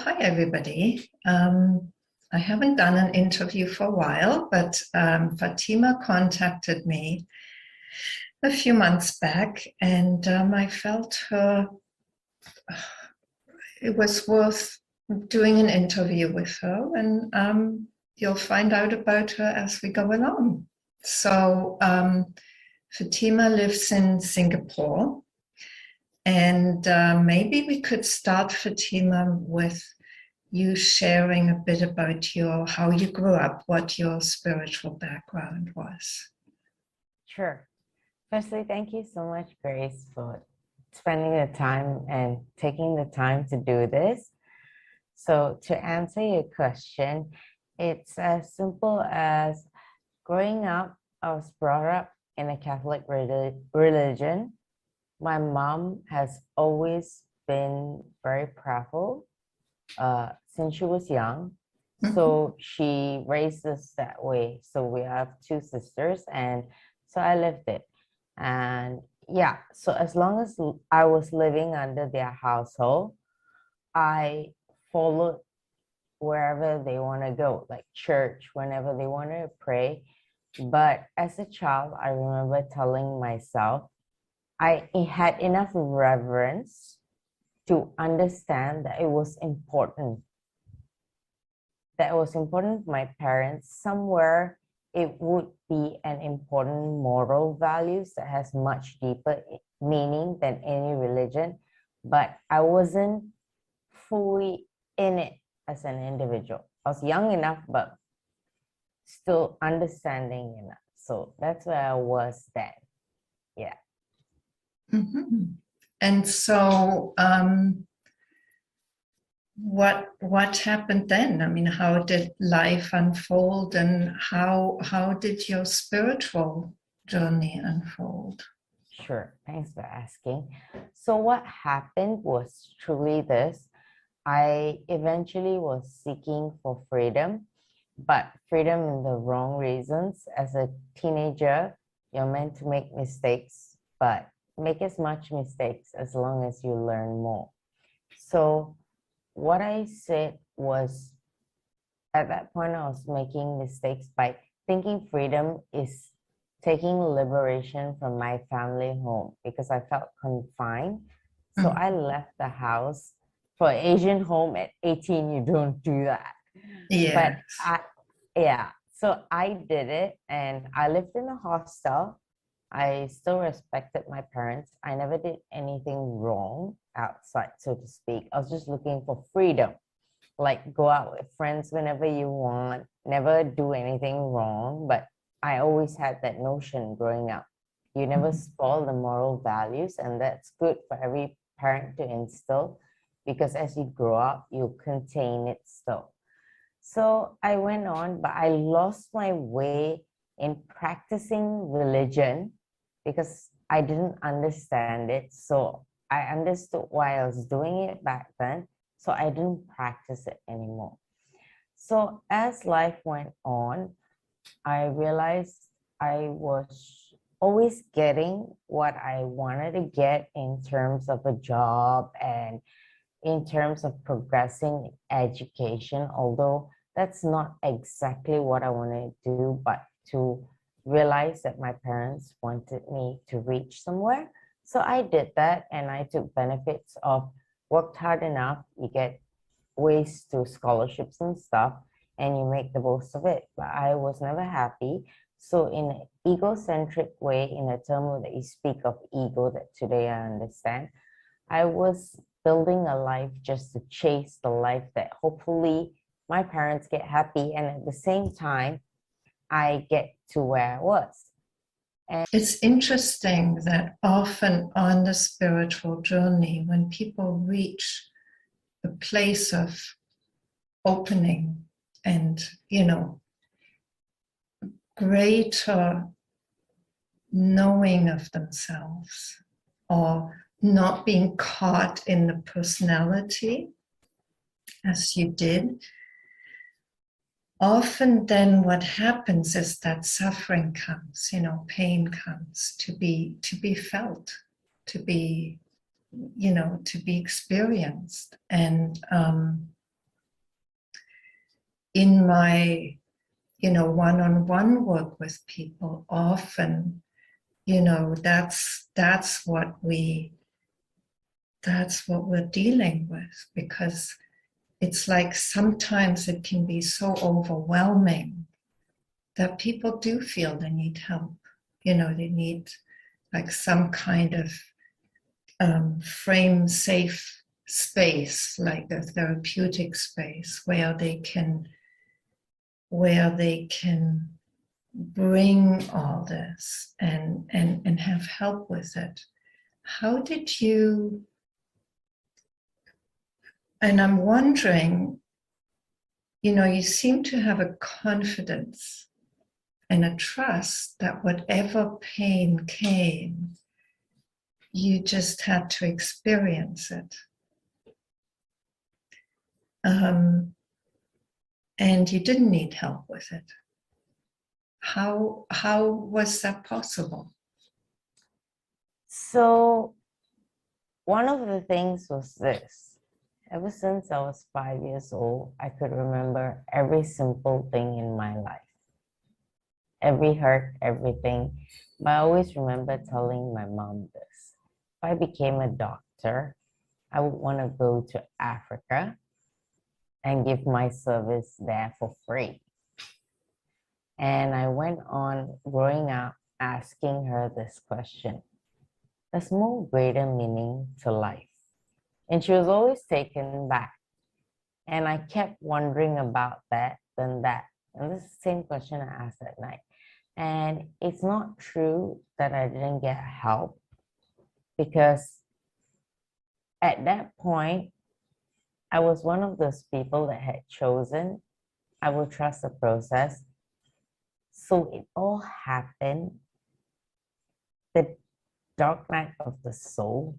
Hi, everybody. I haven't done an interview for a while, but Fatima contacted me a few months back, and I felt it was worth doing an interview with her, and you'll find out about her as we go along. So, Fatima lives in Singapore, and maybe we could start, Fatima, with you sharing a bit about how you grew up, what your spiritual background was. Sure. Firstly, thank you so much, Grace, for spending the time and taking the time to do this. So to answer your question, it's as simple as growing up, I was brought up in a Catholic religion. My mom has always been very prayerful since she was young. So she raised us that way. So we have two sisters, and so I lived it. And yeah, so as long as I was living under their household, I followed wherever they want to go, like church, whenever they want to pray. But as a child, I remember telling myself I had enough reverence to understand that it was important. That it was important for my parents. Somewhere it would be an important moral values that has much deeper meaning than any religion. But I wasn't fully in it as an individual. I was young enough, but still understanding enough. So that's where I was then. Yeah. And so what happened then? I mean, how did life unfold, and how did your spiritual journey unfold? Sure, thanks for asking. So what happened was truly this. I eventually was seeking for freedom, but freedom in the wrong reasons. As a teenager, you're meant to make mistakes, but make as much mistakes as long as you learn more. So what I said was, at that point, I was making mistakes by thinking freedom is taking liberation from my family home because I felt confined. So I left the house. For an Asian home at 18, you don't do that. Yeah. But so I did it, and I lived in a hostel. I still respected my parents. I never did anything wrong outside, so to speak. I was just looking for freedom, like go out with friends whenever you want, never do anything wrong. But I always had that notion growing up. You never spoil the moral values, and that's good for every parent to instill because as you grow up, you contain it still. So I went on, but I lost my way in practicing religion because I didn't understand it. So I understood why I was doing it back then. So I didn't practice it anymore. So as life went on, I realized I was always getting what I wanted to get in terms of a job and in terms of progressing education, although that's not exactly what I wanted to do, but to realize that my parents wanted me to reach somewhere. So I did that, and I took benefits of worked hard enough, you get ways to scholarships and stuff, and you make the most of it. But I was never happy. So in an egocentric way, in a term that you speak of ego that today I understand, I was building a life just to chase the life that hopefully my parents get happy, and at the same time, I get to where I was. And it's interesting that often on the spiritual journey, when people reach a place of opening and, greater knowing of themselves, or not being caught in the personality as you did, often then what happens is that suffering comes, pain comes to be felt, to be experienced. And in my, one-on-one work with people, often, that's what we're dealing with, because it's like sometimes it can be so overwhelming that people do feel they need help. They need like some kind of frame safe space, like a therapeutic space where they can bring all this and have help with it. How did you, and I'm wondering, you seem to have a confidence and a trust that whatever pain came, you just had to experience it. And you didn't need help with it. How was that possible? So one of the things was this. Ever since I was 5 years old, I could remember every simple thing in my life. Every hurt, everything. But I always remember telling my mom this. If I became a doctor, I would want to go to Africa and give my service there for free. And I went on growing up asking her this question. There's more greater meaning to life. And she was always taken back. And I kept wondering about that and that. And this is the same question I asked at night. And it's not true that I didn't get help, because at that point, I was one of those people that had chosen, I will trust the process. So it all happened. The dark night of the soul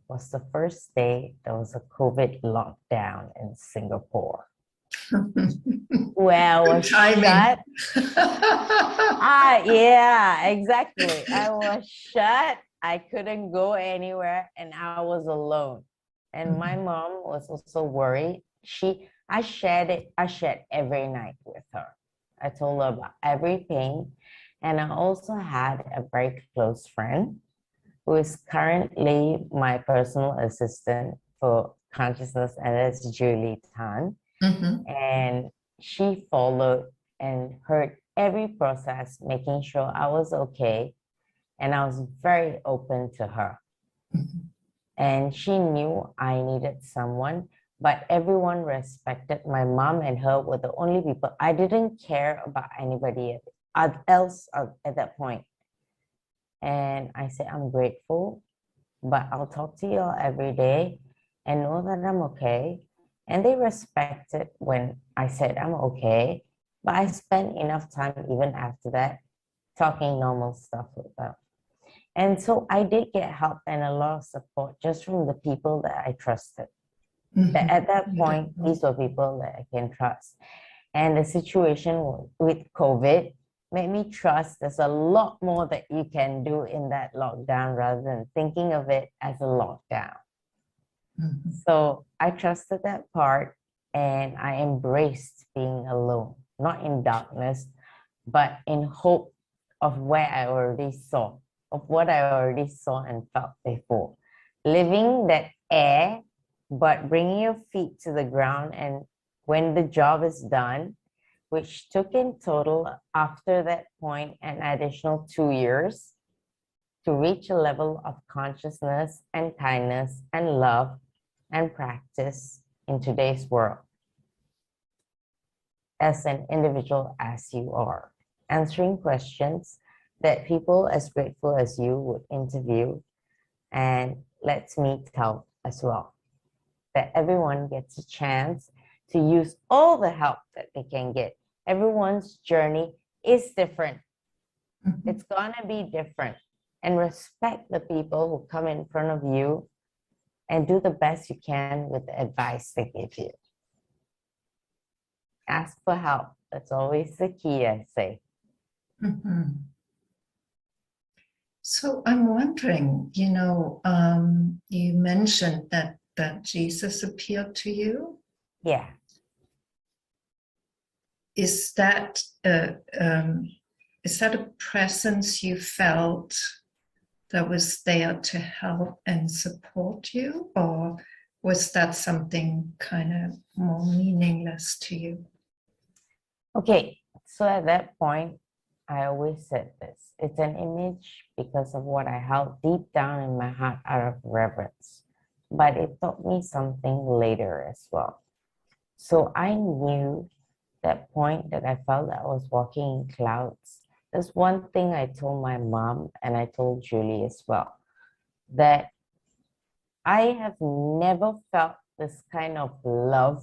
was the first day there was a COVID lockdown in Singapore. Well, I was shut. Yeah, exactly. I was shut. I couldn't go anywhere, and I was alone. And my mom was also worried. I shared every night with her. I told her about every pain. And I also had a very close friend who is currently my personal assistant for consciousness, and that's Julie Tan. Mm-hmm. And she followed and heard every process, making sure I was okay. And I was very open to her. Mm-hmm. And she knew I needed someone, but everyone respected. My mom and her were the only people. I didn't care about anybody else at that point. And I said, I'm grateful, but I'll talk to you all every day and know that I'm okay. And they respected when I said I'm okay, but I spent enough time even after that talking normal stuff with them. And so I did get help and a lot of support just from the people that I trusted. Mm-hmm. At that point, these were people that I can trust. And the situation with COVID made me trust there's a lot more that you can do in that lockdown rather than thinking of it as a lockdown. Mm-hmm. So I trusted that part and I embraced being alone, not in darkness, but in hope of what I already saw and felt before. Living that air, but bringing your feet to the ground. And when the job is done, which took in total after that point an additional 2 years to reach a level of consciousness and kindness and love and practice in today's world as an individual as you are, answering questions that people as grateful as you would interview, and lets me tell as well that everyone gets a chance to use all the help that they can get. Everyone's journey is different. Mm-hmm. It's gonna be different. And respect the people who come in front of you and do the best you can with the advice they give you. Ask for help. That's always the key, I say. Mm-hmm. So I'm wondering, you mentioned that Jesus appeared to you. Yeah. is that a presence you felt that was there to help and support you, or was that something kind of more meaningless to you? Okay, so at that point, I always said this. It's an image because of what I held deep down in my heart out of reverence. But it taught me something later as well. So I knew that point that I felt that I was walking in clouds. There's one thing I told my mom and I told Julie as well, that I have never felt this kind of love,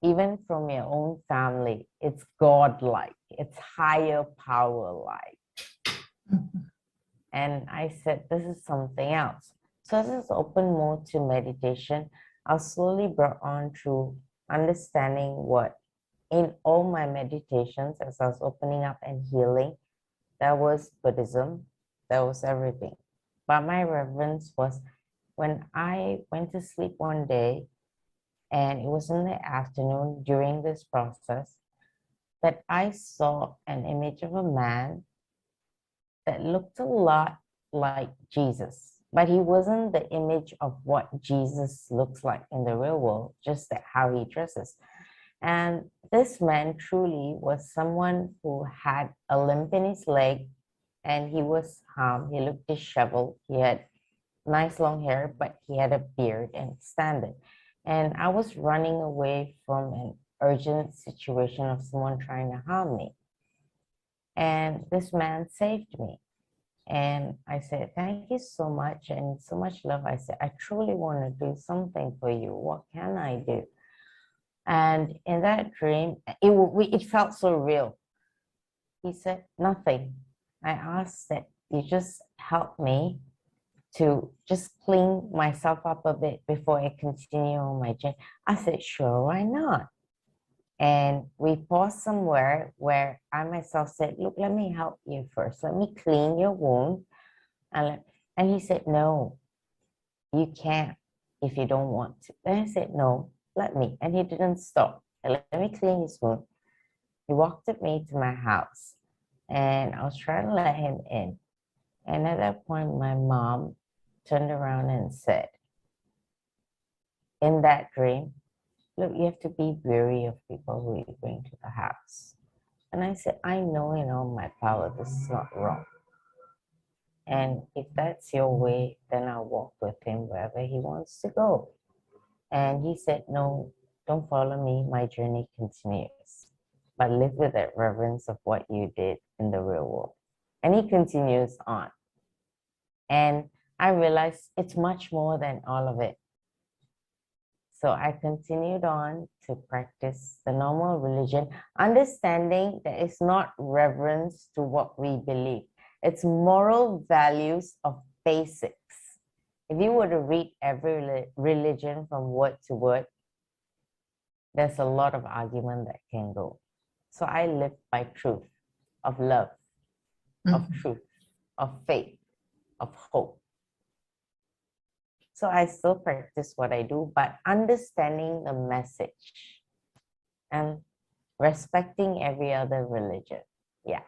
even from your own family. It's God-like, it's higher power-like. Mhm. And I said, this is something else. So as it's open more to meditation, I was slowly brought on through understanding what in all my meditations, as I was opening up and healing, that was Buddhism, that was everything. But my reverence was when I went to sleep one day, and it was in the afternoon during this process, that I saw an image of a man that looked a lot like Jesus, but he wasn't the image of what Jesus looks like in the real world, just that how he dresses. And this man truly was someone who had a limp in his leg, and he was he looked disheveled. He had nice long hair, but he had a beard and standard. And I was running away from an urgent situation of someone trying to harm me. And this man saved me. And I said, thank you so much and so much love. I said, I truly want to do something for you. What can I do? And in that dream, it felt so real. He said, nothing. I asked that you just help me to just clean myself up a bit before I continue on my journey. I said, sure, why not? And we paused somewhere where I myself said, look, let me help you first. Let me clean your wound. And he said, no, you can't if you don't want to. Then I said, no, let me. And he didn't stop. Let me clean his wound. He walked with me to my house, and I was trying to let him in. And at that point, my mom turned around and said, in that dream, look, you have to be wary of people who you bring to the house. And I said, I know in all my power this is not wrong. And if that's your way, then I'll walk with him wherever he wants to go. And he said, no, don't follow me. My journey continues. But live with that reverence of what you did in the real world. And he continues on. And I realized it's much more than all of it. So I continued on to practice the normal religion, understanding that it's not reverence to what we believe. It's moral values of basics. If you were to read every religion from word to word, there's a lot of argument that can go. So I live by truth, of love, of truth, of faith, of hope. So I still practice what I do, but understanding the message and respecting every other religion. Yeah.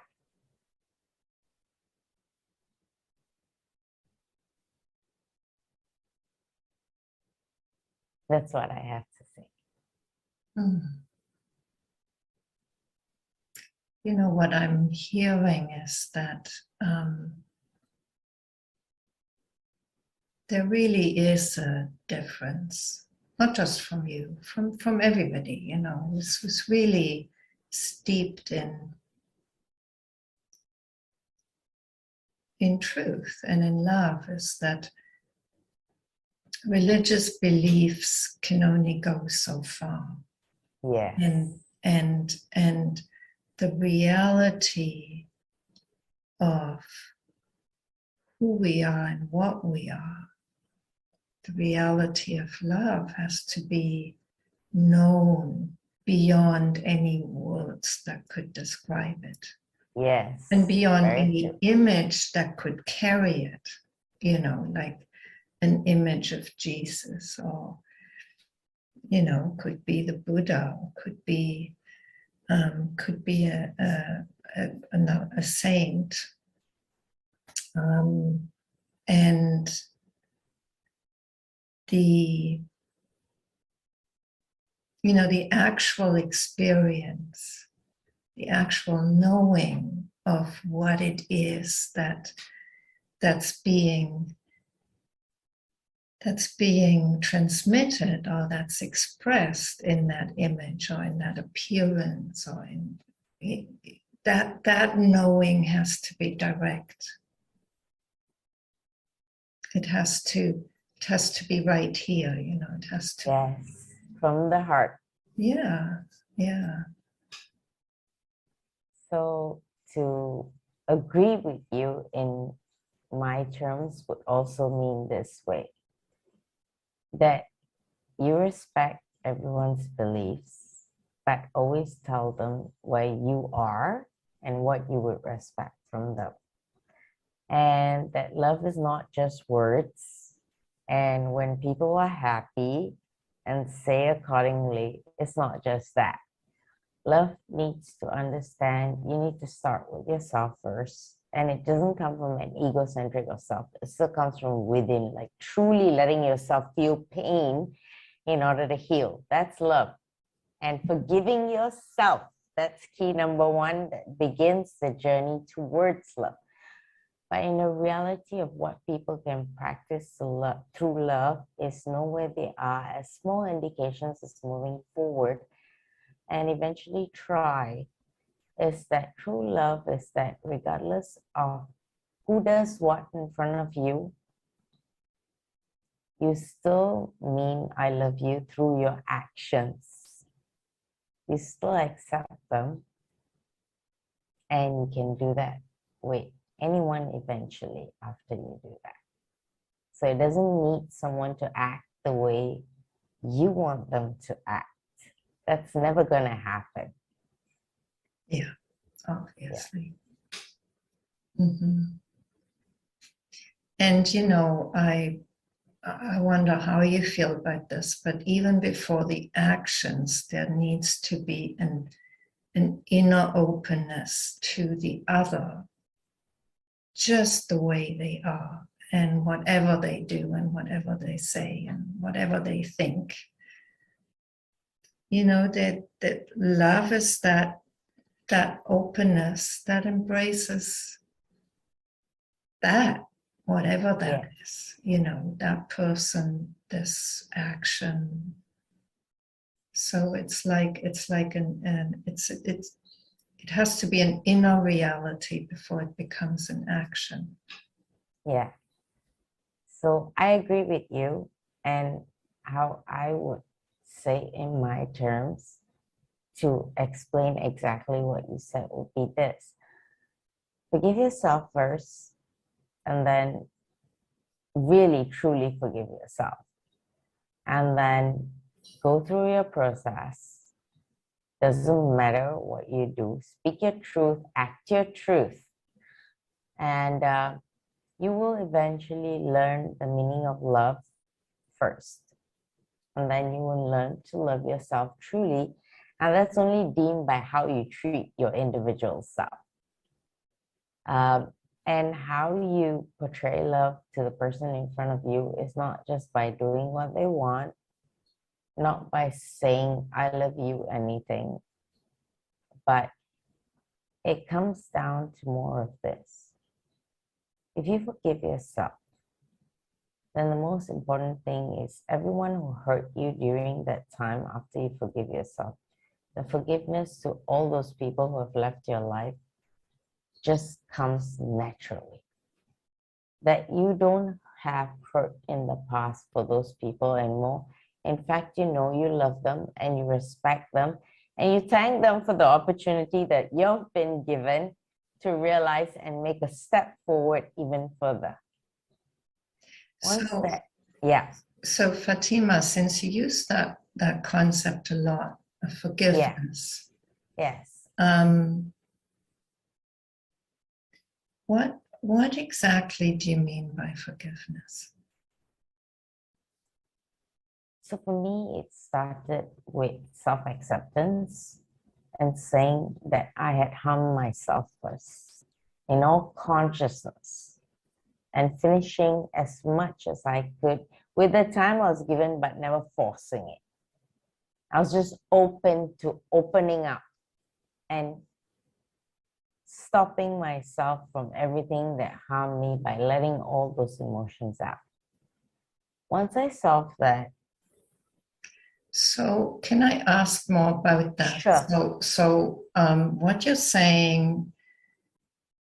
That's what I have to say. You know, what I'm hearing is that there really is a difference, not just from you, from everybody, you know, who's really steeped in truth and in love, is that religious beliefs can only go so far. Yes. And the reality of who we are and what we are, the reality of love, has to be known beyond any words that could describe it. Yes. And beyond any true. image that could carry it, you know, like an image of Jesus, or, you know, could be the Buddha, or could be could be a saint. And the actual experience, the actual knowing of what it is that's being transmitted or that's expressed in that image or in that appearance or in that knowing has to be direct. It has to be right here, it has to. Yes, from the heart. Yeah. So to agree with you in my terms would also mean this way, that you respect everyone's beliefs, but always tell them where you are and what you would respect from them. And that love is not just words. And when people are happy and say accordingly, it's not just that. Love needs to understand you need to start with yourself first. And it doesn't come from an egocentric of self. It still comes from within, like truly letting yourself feel pain in order to heal. That's love. And forgiving yourself, that's key number one, that begins the journey towards love. But in the reality of what people can practice through love is know where they are as small indications is moving forward, and eventually try, is that true love is that regardless of who does what in front of you, you still mean I love you through your actions. You still accept them, and you can do that with anyone eventually after you do that. So it doesn't need someone to act the way you want them to act. That's never going to happen. Yeah, obviously. Yeah. Mm-hmm. And I wonder how you feel about this, but even before the actions, there needs to be an inner openness to the other, just the way they are, and whatever they do, and whatever they say, and whatever they think. That love is that openness that embraces that, whatever that is, that person, this action. So it has to be an inner reality before it becomes an action. Yeah. So I agree with you, and how I would say in my terms to explain exactly what you said would be this: forgive yourself first, and then really truly forgive yourself, and then go through your process. Doesn't matter what you do, speak your truth, act your truth, and you will eventually learn the meaning of love first, and then you will learn to love yourself truly, and that's only deemed by how you treat your individual self. And how you portray love to the person in front of you is not just by doing what they want, not by saying I love you anything, but it comes down to more of this. If you forgive yourself, then the most important thing is everyone who hurt you during that time after you forgive yourself, the forgiveness to all those people who have left your life just comes naturally. That you don't have hurt in the past for those people anymore. In fact, you love them and you respect them, and you thank them for the opportunity that you've been given to realize and make a step forward even further. So Fatima, since you use that concept a lot of forgiveness, yes. What exactly do you mean by forgiveness? So for me, it started with self-acceptance, and saying that I had harmed myself first in all consciousness, and finishing as much as I could with the time I was given, but never forcing it. I was just open to opening up and stopping myself from everything that harmed me by letting all those emotions out. Once I solved that. So can I ask more about that? Sure. So what you're saying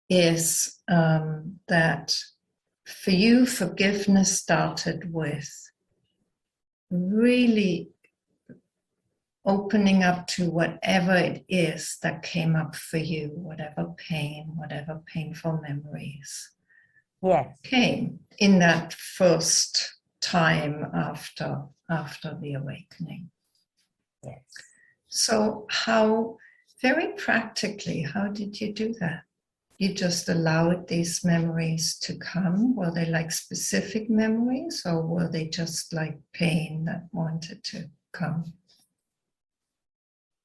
is that for you, forgiveness started with really opening up to whatever it is that came up for you, whatever pain, whatever painful memories. Yes. Came in that first time after the awakening. Yes. So very practically, how did you do that? You just allowed these memories to come? Were they like specific memories, or were they just like pain that wanted to come?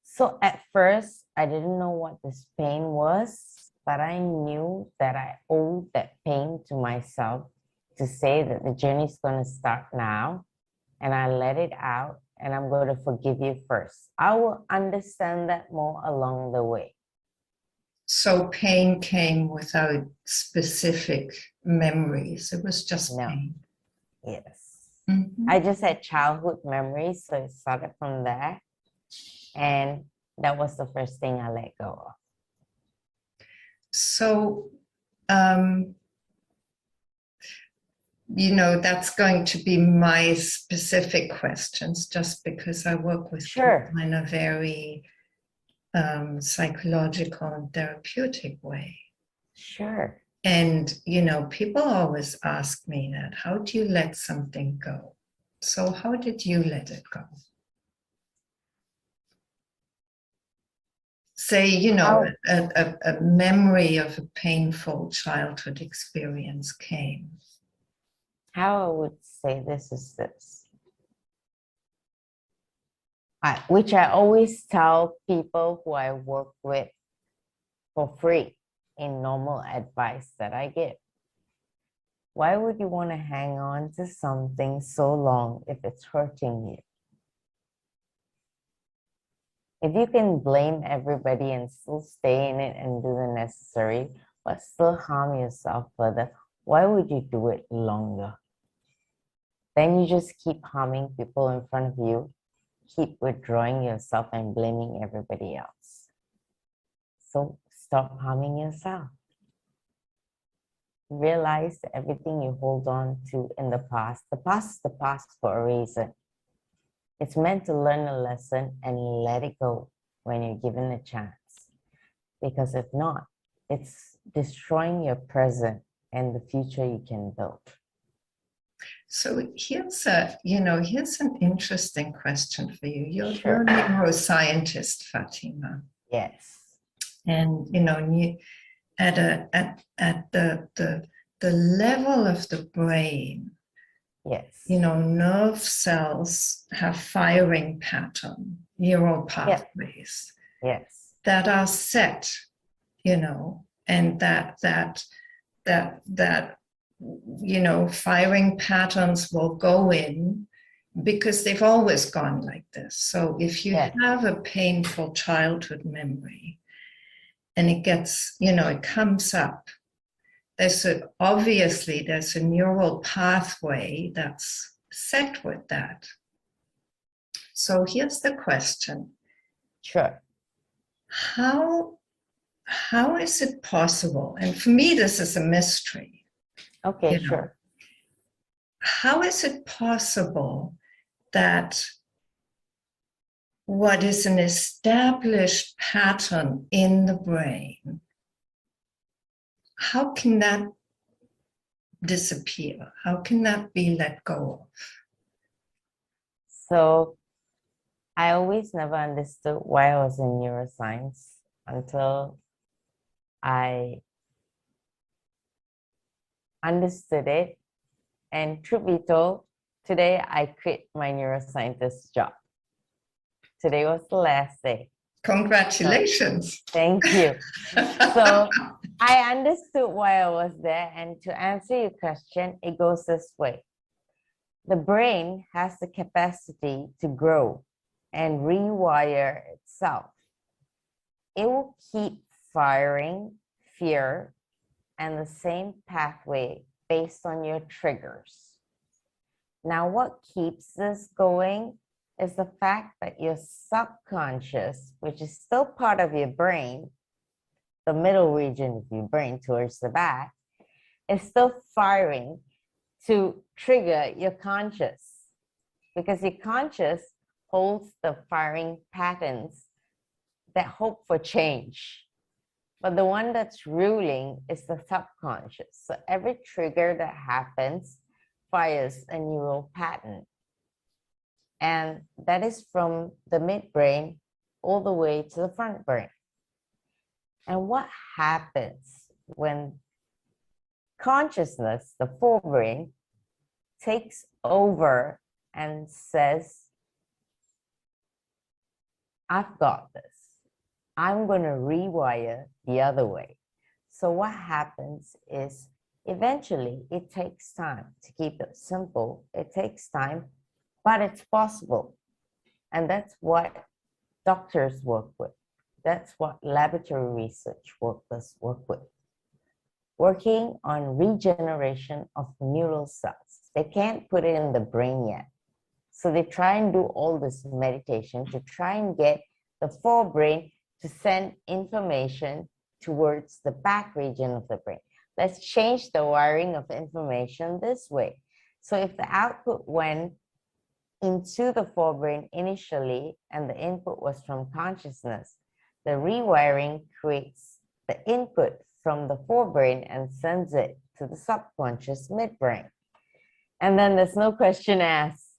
So at first, I didn't know what this pain was, but I knew that I owed that pain to myself to say that the journey is going to start now, and I let it out, and I'm going to forgive you first. I will understand that more along the way. So pain came without specific memories. It was just pain. Yes. Mm-hmm. I just had childhood memories, so it started from there. And that was the first thing I let go of. So, that's going to be my specific questions, just because I work with people in a very psychological and therapeutic way. Sure. And, people always ask me that, how do you let something go? So how did you let it go? Say, a memory of a painful childhood experience came. How I would say this is this. Which I always tell people who I work with for free in normal advice that I give. Why would you want to hang on to something so long if it's hurting you? If you can blame everybody and still stay in it and do the necessary, but still harm yourself further, why would you do it longer? Then you just keep harming people in front of you, keep withdrawing yourself and blaming everybody else. So stop harming yourself. Realize that everything you hold on to in the past is the past for a reason. It's meant to learn a lesson and let it go when you're given a chance. Because if not, it's destroying your present and the future you can build. So here's an interesting question for you. You're a neuroscientist, Fatima. Yes. And at the level of the brain, yes, nerve cells have firing pattern, neural pathways, yes, that are set, and that firing patterns will go in because they've always gone like this. So if you have a painful childhood memory and it gets, it comes up, obviously there's a neural pathway that's set with that. So here's the question. Sure. How is it possible? And for me, this is a mystery. Okay, sure. How is it possible that what is an established pattern in the brain, how can that disappear? How can that be let go of? So I always never understood why I was in neuroscience until I understood it. And truth be told, today I quit my neuroscientist job. Today was the last day. Congratulations. Thank you. So I understood why I was there. And to answer your question, it goes this way. The brain has the capacity to grow and rewire itself. It will keep firing fear and the same pathway based on your triggers. Now, what keeps this going is the fact that your subconscious, which is still part of your brain, the middle region of your brain towards the back, is still firing to trigger your conscious, because your conscious holds the firing patterns that hope for change. But the one that's ruling is the subconscious. So every trigger that happens fires a neural pattern. And that is from the midbrain all the way to the front brain. And what happens when consciousness, the forebrain, takes over and says, I've got this. I'm going to rewire the other way. So what happens is eventually it takes time. To keep it simple, it takes time, but it's possible. And that's what doctors work with. That's what laboratory research workers work with. Working on regeneration of neural cells. They can't put it in the brain yet. So they try and do all this meditation to try and get the forebrain to send information towards the back region of the brain. Let's change the wiring of information this way. So if the output went into the forebrain initially and the input was from consciousness, the rewiring creates the input from the forebrain and sends it to the subconscious midbrain. And then there's no question asked.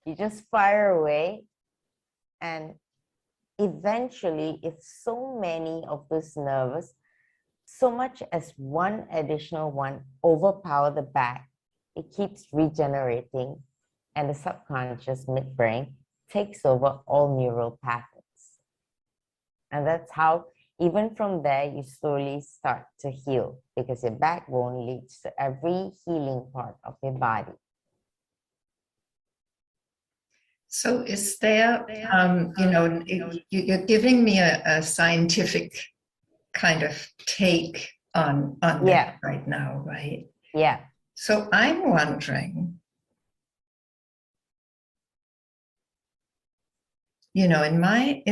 You just fire away, and eventually, if so many of those nerves, so much as one additional one overpower the back, it keeps regenerating, and the subconscious midbrain takes over all neural patterns. And that's how, even from there, you slowly start to heal, because your backbone leads to every healing part of your body. So is there, you're giving me a scientific kind of take on that right now, right? Yeah. So I'm wondering, in my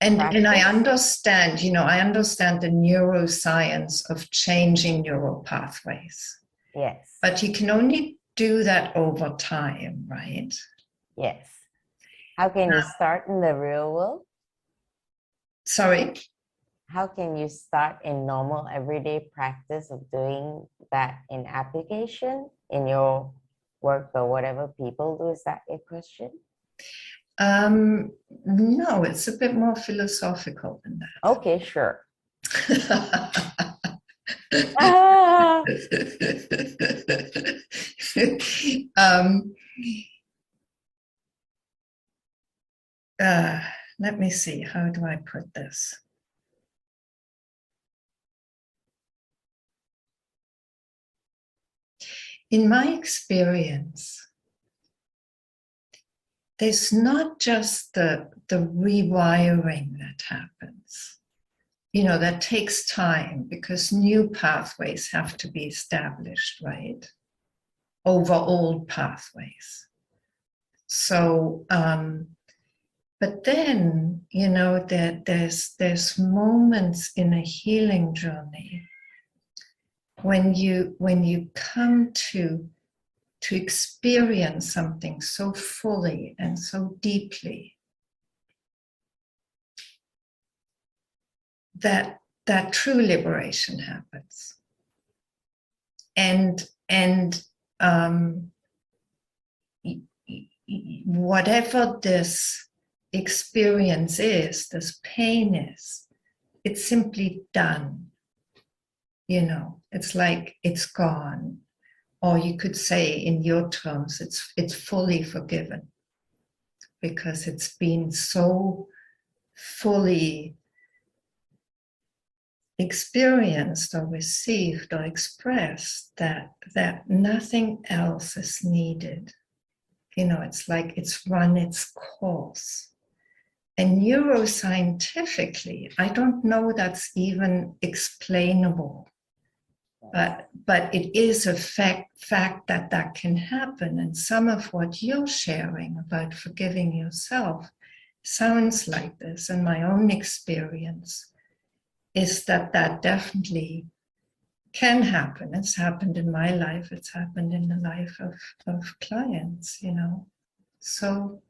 and I understand, I understand the neuroscience of changing neural pathways. Yes. But you can only do that over time, right? Yes. How can you start in the real world? Sorry? How can you start in normal everyday practice of doing that in application in your work or whatever people do? Is that your question? No, it's a bit more philosophical than that. Okay, sure. Let me see, how do I put this? In my experience, there's not just the rewiring that happens. That takes time because new pathways have to be established, right? Over old pathways. So, but then, that there's moments in a healing journey when you come to experience something so fully and so deeply that true liberation happens. And whatever this experience is, this pain is, it's simply done. It's like it's gone. Or you could say in your terms, it's fully forgiven. because it's been so fully experienced or received or expressed that nothing else is needed. It's like it's run its course. And neuroscientifically, I don't know that's even explainable, but it is a fact that can happen. And some of what you're sharing about forgiving yourself sounds like this. And my own experience is that definitely can happen. It's happened in my life. It's happened in the life of clients, So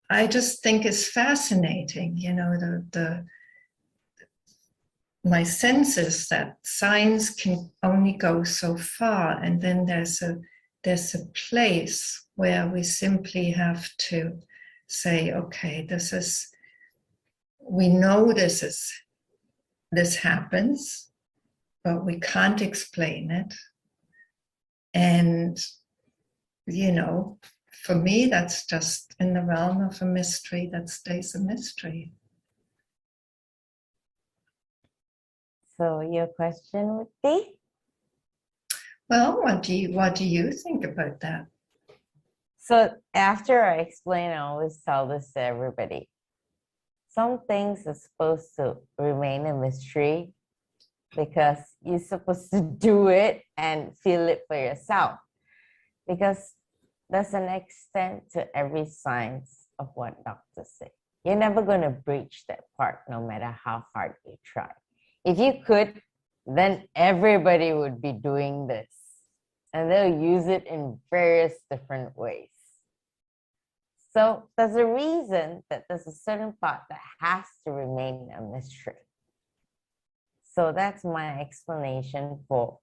I just think it's fascinating, my sense is that science can only go so far, and then there's a place where we simply have to say, okay, we know this happens, but we can't explain it. And, for me, that's just in the realm of a mystery that stays a mystery. So your question would be? Well, what do you think about that? So after I explain, I always tell this to everybody. Some things are supposed to remain a mystery because you're supposed to do it and feel it for yourself. Because there's an extent to every science of what doctors say. You're never going to breach that part no matter how hard you try. If you could, then everybody would be doing this. And they'll use it in various different ways. So there's a reason that there's a certain part that has to remain a mystery. So that's my explanation for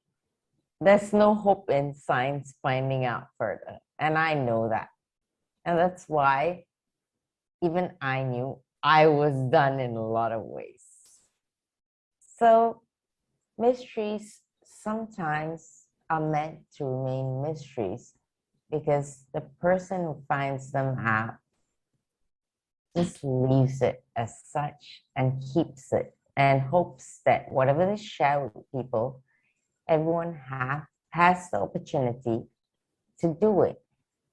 there's no hope in science finding out further. And I know that. And that's why even I knew I was done in a lot of ways. So mysteries sometimes are meant to remain mysteries because the person who finds them out just leaves it as such and keeps it and hopes that whatever they share with people, everyone has the opportunity to do it.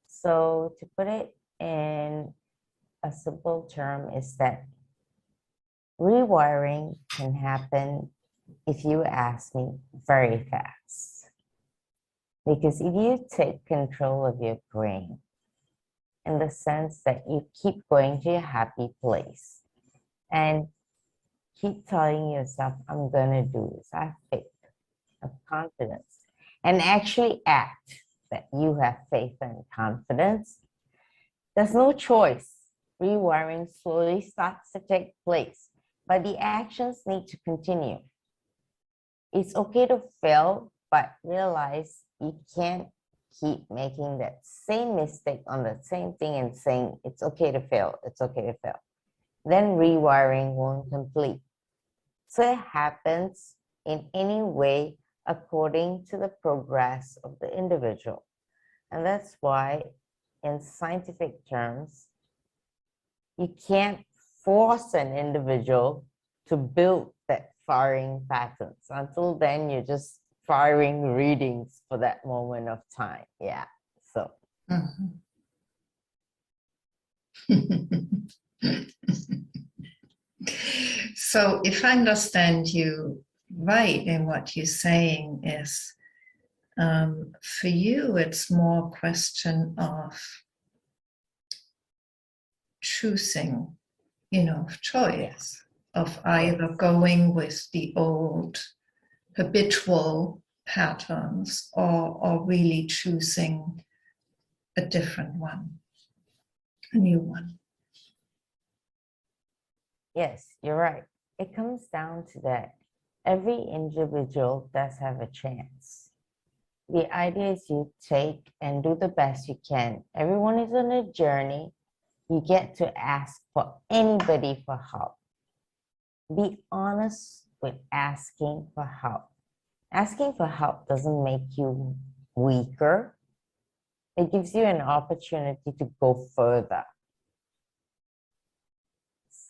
So to put it in a simple term is that rewiring can happen, if you ask me, very fast. Because if you take control of your brain in the sense that you keep going to your happy place and keep telling yourself, I'm gonna do this, I have faith, have confidence, and actually act that you have faith and confidence, there's no choice. Rewiring slowly starts to take place, but the actions need to continue. It's okay to fail, but realize you can't keep making that same mistake on the same thing and saying, it's okay to fail, it's okay to fail. Then rewiring won't complete. So it happens in any way according to the progress of the individual. And that's why in scientific terms, you can't force an individual to build that firing patterns. Until then, you're just firing readings for that moment of time. Yeah, so. So if I understand you right in what you're saying is, for you, it's more a question of choosing, of choice, of either going with the old habitual patterns or really choosing a different one, a new one. Yes, you're right. It comes down to that. Every individual does have a chance. The idea is you take and do the best you can. Everyone is on a journey. You get to ask for anybody for help. Be honest with asking for help. Asking for help doesn't make you weaker. It gives you an opportunity to go further.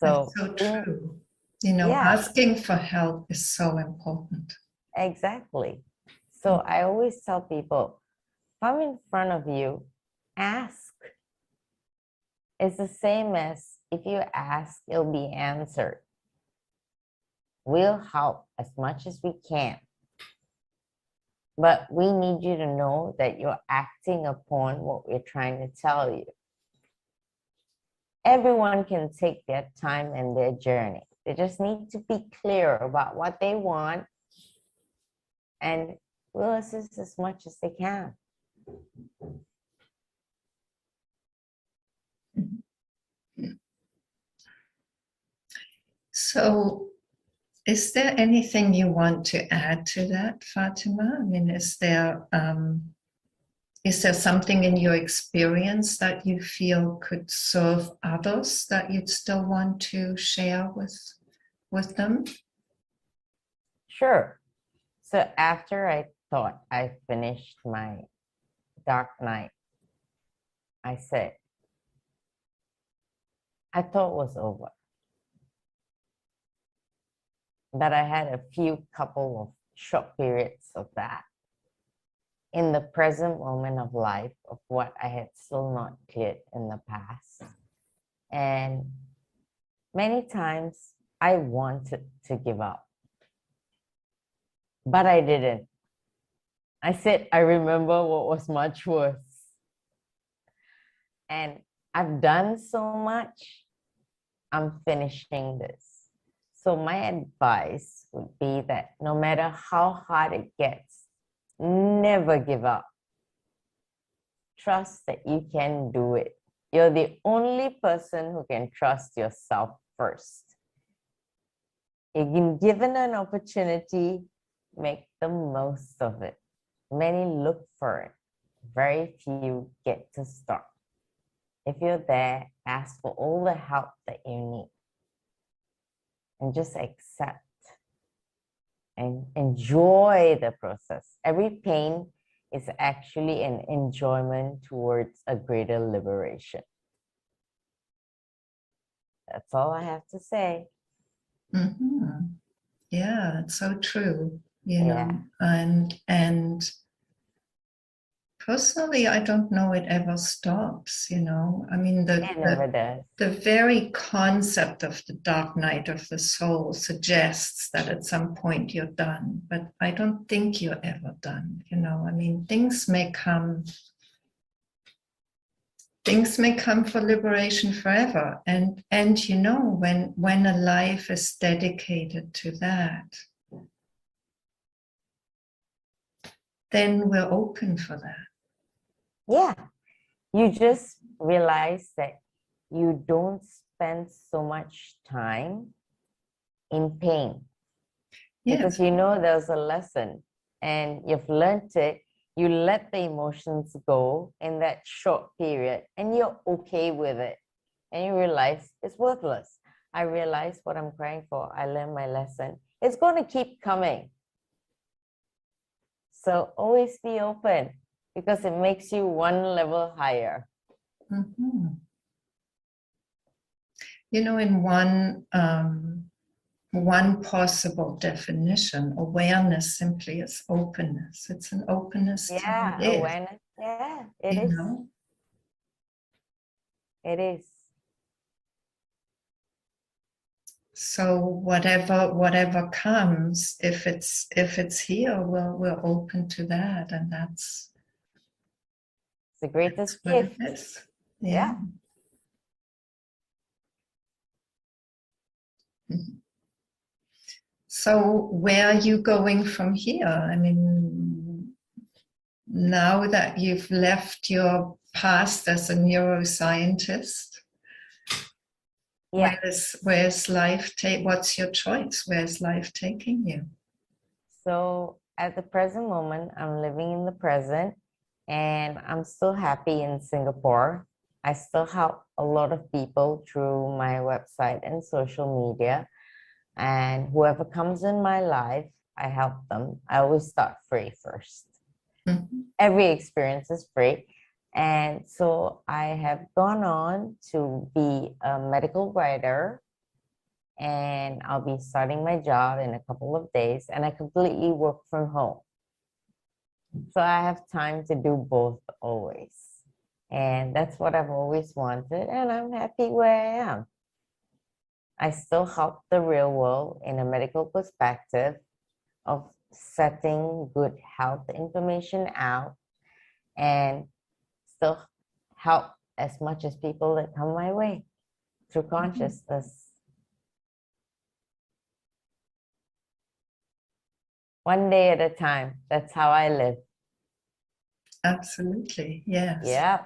That's So, so true. You know, yeah, asking for help is so important. exactly. So I always tell people, if I'm in front of you, ask. It's the same as if you ask, it'll be answered. We'll help as much as we can. But we need you to know that you're acting upon what we're trying to tell you. Everyone can take their time and their journey. They just need to be clear about what they want, and we'll assist as much as they can. So, is there anything you want to add to that, Fatima? I mean, is there something in your experience that you feel could serve others that you'd still want to share with them? Sure. So after I thought I finished my dark night, I said, I thought it was over. But I had a few couple of short periods of that in the present moment of life of what I had still not cleared in the past. And many times I wanted to give up, but I didn't. I said, I remember what was much worse. And I've done so much, I'm finishing this. So my advice would be that no matter how hard it gets, never give up. Trust that you can do it. You're the only person who can trust yourself first. You've been given an opportunity, make the most of it. Many look for it. Very few get to start. If you're there, ask for all the help that you need. And just accept and enjoy the process. Every pain is actually an enjoyment towards a greater liberation. That's all I have to say. Mm-hmm. Yeah, it's so true. You Yeah. know, and personally, I don't know it ever stops. You know, I mean It never does. the very concept of the dark night of the soul suggests that at some point you're done, but I don't think you're ever done. You know, I mean, things may come for liberation forever, and you know, when a life is dedicated to that, then we're open for that. Yeah. You just realize that you don't spend so much time in pain. Yes. Because you know there's a lesson and you've learned it. You let the emotions go in that short period and you're okay with it. And you realize it's worthless. I realize what I'm crying for. I learned my lesson. It's going to keep coming. So always be open because it makes you one level higher. Mm-hmm. You know, in one possible definition, awareness simply is openness. It's an openness to Yeah, it. awareness. Yeah, it You is. know? It is. So whatever comes, if it's here, we're open to that, and that's The greatest what gift. it is. Yeah. So where are you going from here? I mean, now that you've left your past as a neuroscientist, Yeah. where's life what's your choice? Where's life taking you? So at the present moment, I'm living in the present and I'm still happy in Singapore. I still help a lot of people through my website and social media. And whoever comes in my life, I help them. I always start free first. Mhm. Every experience is free. And so I have gone on to be a medical writer, and I'll be starting my job in a couple of days, and I completely work from home. So I have time to do both always. And that's what I've always wanted, and I'm happy where I am. I still help the real world in a medical perspective of setting good health information out, and still help as much as people that come my way through consciousness. One day at a time. That's how I live. Absolutely, yes. Yeah.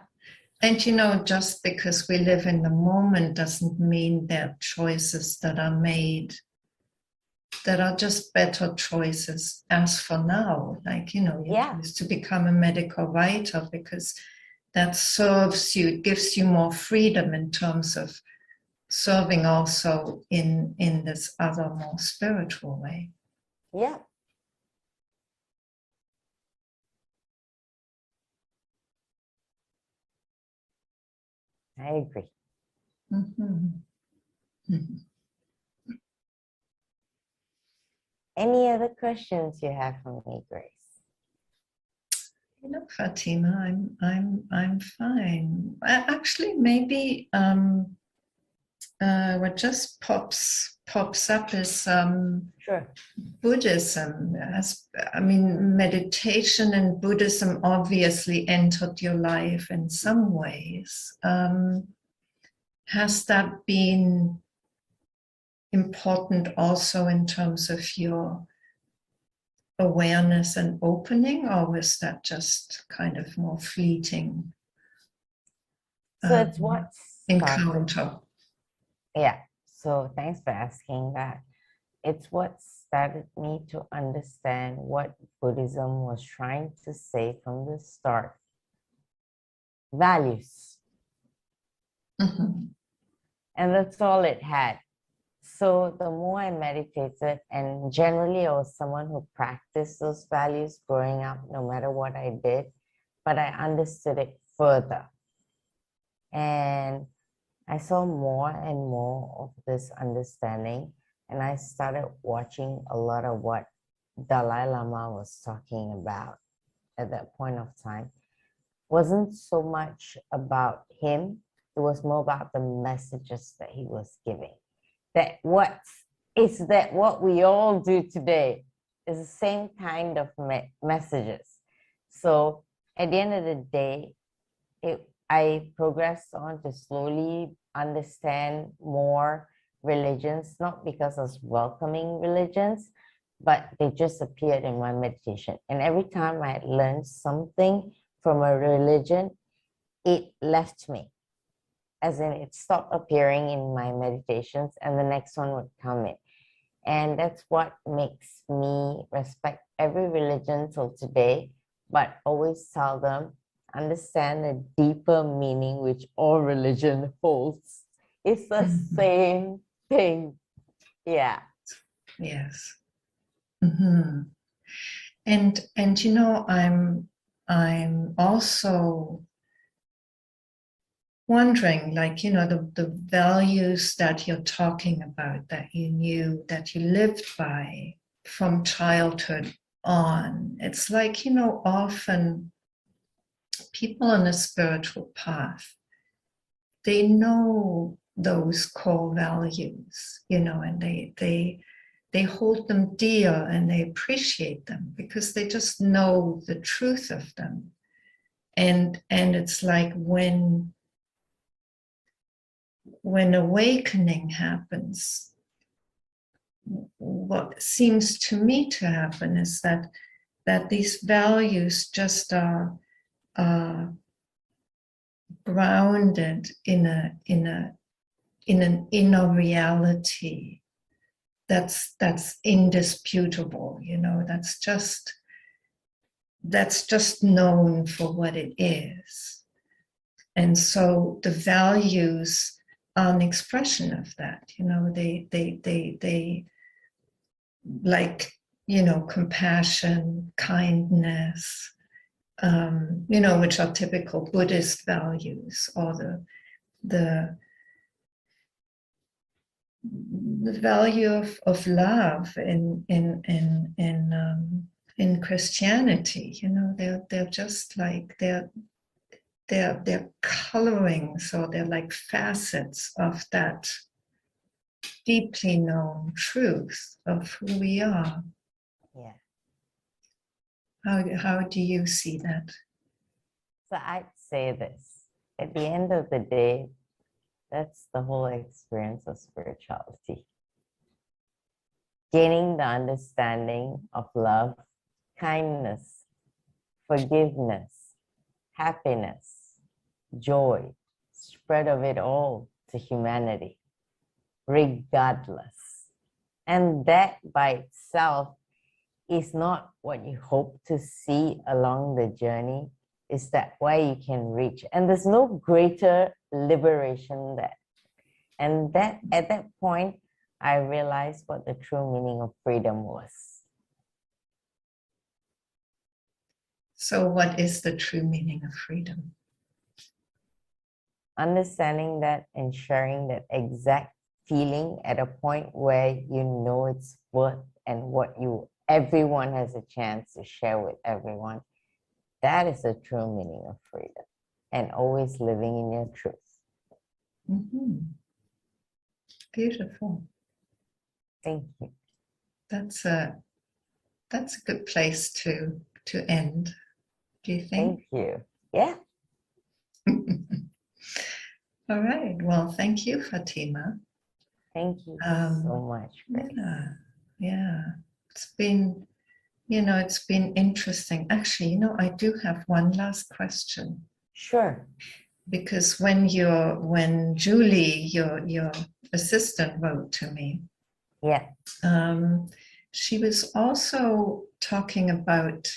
And just because we live in the moment doesn't mean there are choices that are made that are just better choices as for now. Like, you choose to become a medical writer because that serves you, it gives you more freedom in terms of serving also in this other more spiritual way. Yeah. I agree. Mm-hmm. Mm-hmm. Any other questions you have for me, Grace? Fatima, I'm fine. Actually, maybe what just pops up is Sure. Buddhism. Meditation and Buddhism obviously entered your life in some ways. Has that been important also in terms of your awareness and opening, or was that just kind of more fleeting? So it's what encounter. Yeah. So thanks for asking that. It's what started me to understand what Buddhism was trying to say from the start. Values. Mm-hmm. And that's all it had. So the more I meditated, and generally I was someone who practiced those values growing up, no matter what I did, but I understood it further. And I saw more and more of this understanding, and I started watching a lot of what Dalai Lama was talking about at that point of time. Wasn't so much about him, it was more about the messages that he was giving. That what we all do today is the same kind of messages. So at the end of the day, I progressed on to slowly understand more religions, not because I was welcoming religions, but they just appeared in my meditation. And every time I learned something from a religion, it left me. As in, it stopped appearing in my meditations and the next one would come in. And that's what makes me respect every religion till today, but always tell them, understand the deeper meaning which all religion holds. It's the same thing. Yeah. Yes. Mm-hmm. And I'm also wondering, the values that you're talking about, that you knew, that you lived by from childhood on. It's like, often people on a spiritual path, they know those core values, and they hold them dear and they appreciate them because they just know the truth of them. And it's like when awakening happens, what seems to me to happen is that these values just are grounded in an inner reality that's indisputable. That's just known for what it is. And so the values are an expression of that. They like, compassion, kindness, which are typical Buddhist values, or the value of love in Christianity. They're just like they're colorings, or they're like facets of that deeply known truth of who we are. Yeah. How do you see that? So I'd say this. At the end of the day, that's the whole experience of spirituality. Gaining the understanding of love, kindness, forgiveness, happiness, joy, spread of it all to humanity, regardless. And that by itself is not what you hope to see along the journey. Is that why you can reach? And there's no greater liberation that. And that at that point, I realized what the true meaning of freedom was. So what is the true meaning of freedom? Understanding that and sharing that exact feeling at a point where you know it's worth and what everyone has a chance to share with everyone. That is the true meaning of freedom, and always living in your truth. Mm-hmm. Beautiful. Thank you. That's a good place to end. Do you think? Thank you. Yeah. All right. Well, thank you, Fatima. Thank you so much, Grace. Yeah. It's been interesting. Actually, I do have one last question. Sure. Because when Julie, your assistant, wrote to me, yeah, she was also talking about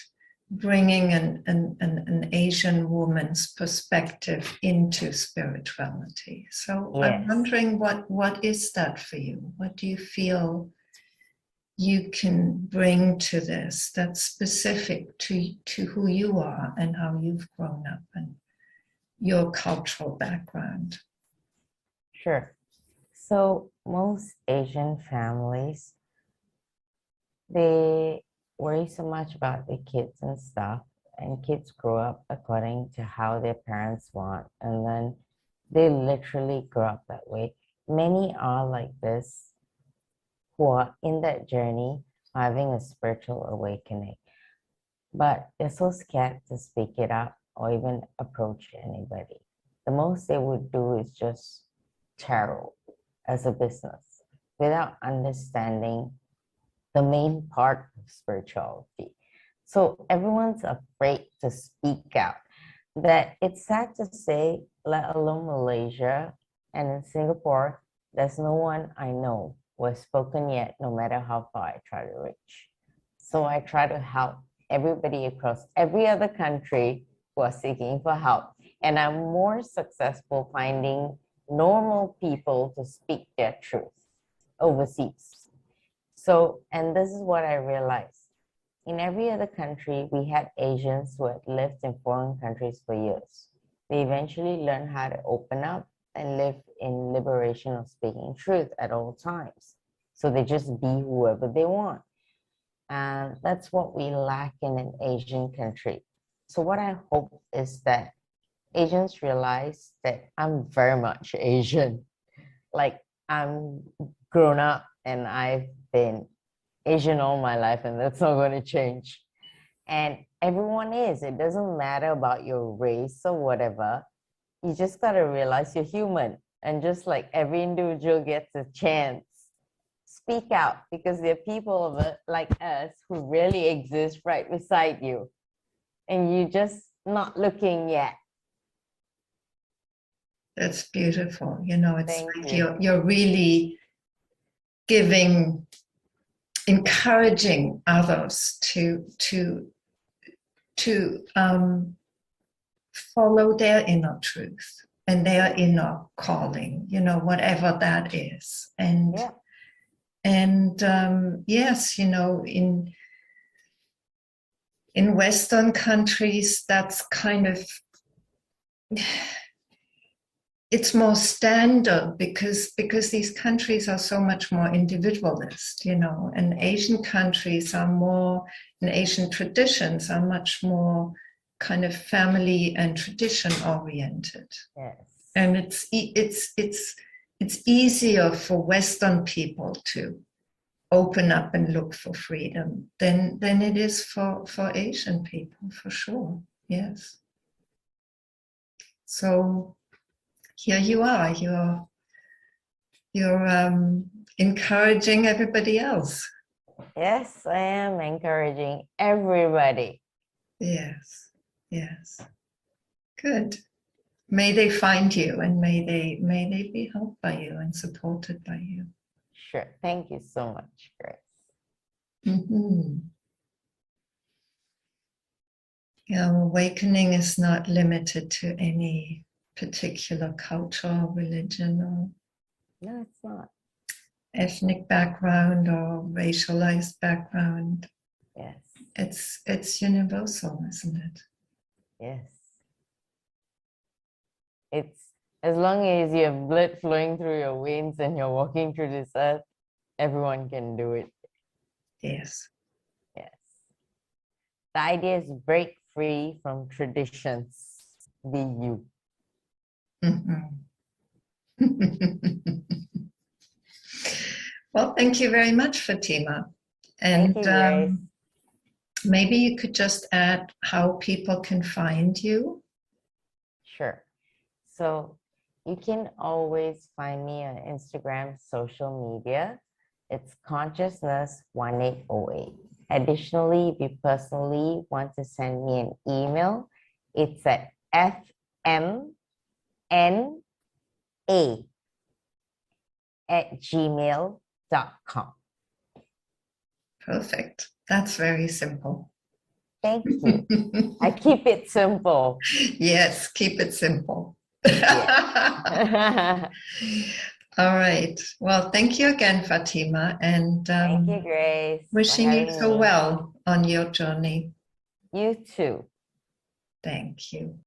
bringing an Asian woman's perspective into spirituality. So yes. I'm wondering what is that for you? What do you feel you can bring to this that's specific to who you are and how you've grown up and your cultural background? Sure. So most Asian families, they worry so much about the kids and stuff, and kids grow up according to how their parents want, and then they literally grow up that way. Many are like this, who are in that journey, having a spiritual awakening, but they're so scared to speak it up or even approach anybody. The most they would do is just tarot as a business without understanding the main part of spirituality. So everyone's afraid to speak out. That it's sad to say, let alone Malaysia and in Singapore, there's no one I know who has spoken yet, no matter how far I try to reach. So I try to help everybody across every other country who are seeking for help. And I'm more successful finding normal people to speak their truth overseas. So, and this is what I realized. In every other country, we had Asians who had lived in foreign countries for years. They eventually learned how to open up and live in liberation of speaking truth at all times. So they just be whoever they want. And that's what we lack in an Asian country. So what I hope is that Asians realize that I'm very much Asian. Like, I'm grown up and I've been Asian all my life, and that's not going to change. And everyone is. It doesn't matter about your race or whatever. You just got to realize you're human. And just like every individual gets a chance, speak out, because there are people like us who really exist right beside you. And you're just not looking yet. That's beautiful. It's Thank like you. you're really encouraging others to follow their inner truth and their inner calling, whatever that is. And Yeah. and yes, in Western countries, that's kind of, it's more standard because these countries are so much more individualist, you know, and Asian countries are more, and Asian traditions are much more kind of family and tradition oriented. Yes. And it's easier for Western people to open up and look for freedom than it is for Asian people, for sure. Yes. So here you are. You're encouraging everybody else. Yes, I am encouraging everybody. Yes. Yes. Good. May they find you, and may they be helped by you and supported by you. Sure. Thank you so much, Grace. Mm-hmm. Yeah, awakening is not limited to any particular culture or religion or No, it's not. ethnic background or racialized background. Yes. It's universal, isn't it? Yes. It's as long as you have blood flowing through your veins and you're walking through this earth, everyone can do it. Yes. Yes. The idea is break free from traditions. Be you. Mm-hmm. Well, thank you very much, Fatima. And Thank you, Grace. maybe you could just add how people can find you. Sure. So you can always find me on Instagram, social media. It's consciousness1808. Additionally, if you personally want to send me an email, it's at fmna@gmail.com. Perfect. That's very simple. Thank you. I keep it simple. Yes, keep it simple. Yeah. All right. Well, thank you again, Fatima, and Thank you, Grace, for wishing you having so me. well on your journey. You too. Thank you.